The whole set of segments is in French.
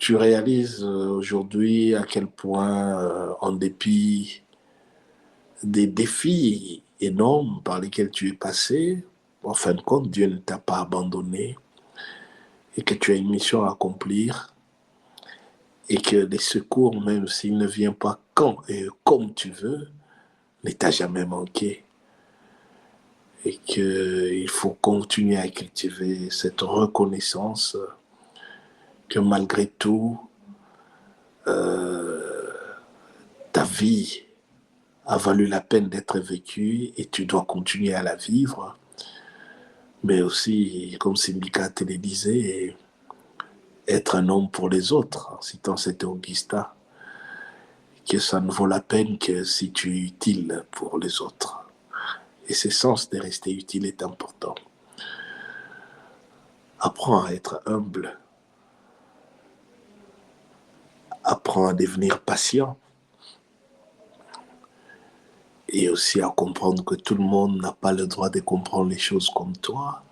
Tu réalises aujourd'hui à quel point, en dépit des défis énormes par lesquels tu es passé, en fin de compte, Dieu ne t'a pas abandonné et que tu as une mission à accomplir et que les secours, même s'ils ne viennent pas quand et comme tu veux, ne t'a jamais manqué et qu'il faut continuer à cultiver cette reconnaissance que malgré tout, ta vie a valu la peine d'être vécue et tu dois continuer à la vivre. Mais aussi, comme Sindika te le disait, être un homme pour les autres, en citant cet Augustin, que ça ne vaut la peine que si tu es utile pour les autres. Et ce sens de rester utile est important. Apprends à être humble, apprends à devenir patient et aussi à comprendre que tout le monde n'a pas le droit de comprendre les choses comme toi,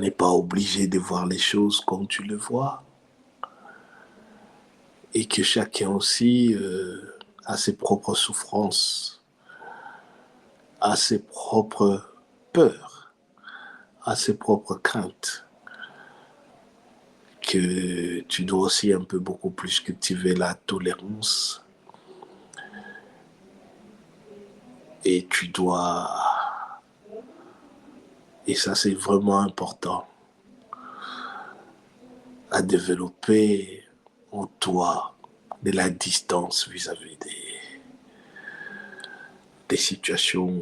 n'est pas obligé de voir les choses comme tu le vois, et que chacun aussi a ses propres souffrances, a ses propres peurs, a ses propres craintes, que tu dois aussi un peu beaucoup plus cultiver la tolérance et tu dois, et ça c'est vraiment important, à développer en toi de la distance vis-à-vis des situations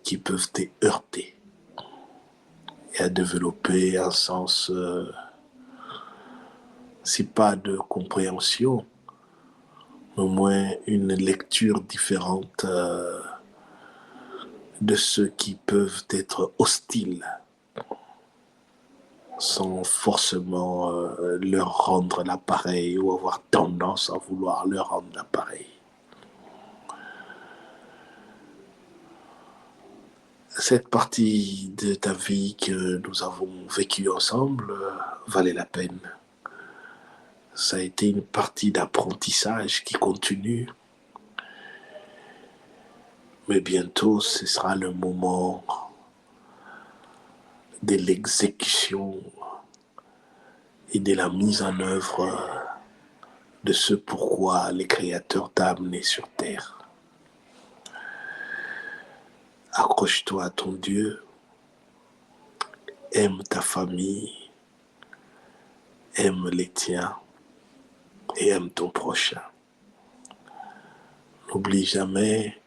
qui peuvent te heurter et à développer un sens, si pas de compréhension, au moins une lecture différente de ceux qui peuvent être hostiles sans forcément leur rendre l'appareil ou avoir tendance à vouloir leur rendre l'appareil. Cette partie de ta vie que nous avons vécue ensemble valait la peine. Ça a été une partie d'apprentissage qui continue. Mais bientôt, ce sera le moment de l'exécution et de la mise en œuvre de ce pourquoi le Créateur t'a amené sur terre. Accroche-toi à ton Dieu, aime ta famille, aime les tiens et aime ton prochain. N'oublie jamais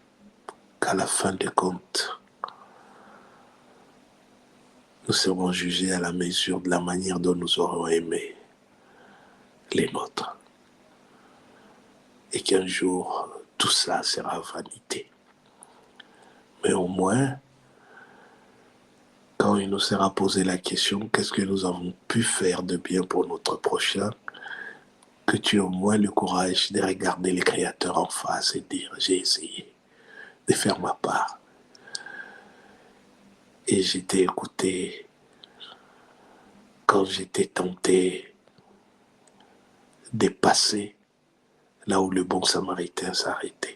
qu'à la fin des comptes, nous serons jugés à la mesure de la manière dont nous aurons aimé les nôtres. Et qu'un jour, tout ça sera vanité. Mais au moins, quand il nous sera posé la question, qu'est-ce que nous avons pu faire de bien pour notre prochain, que tu aies au moins le courage de regarder les créateurs en face et dire, j'ai essayé de faire ma part. Et j'ai été écouté quand j'étais tenté de passer là où le bon samaritain s'arrêtait.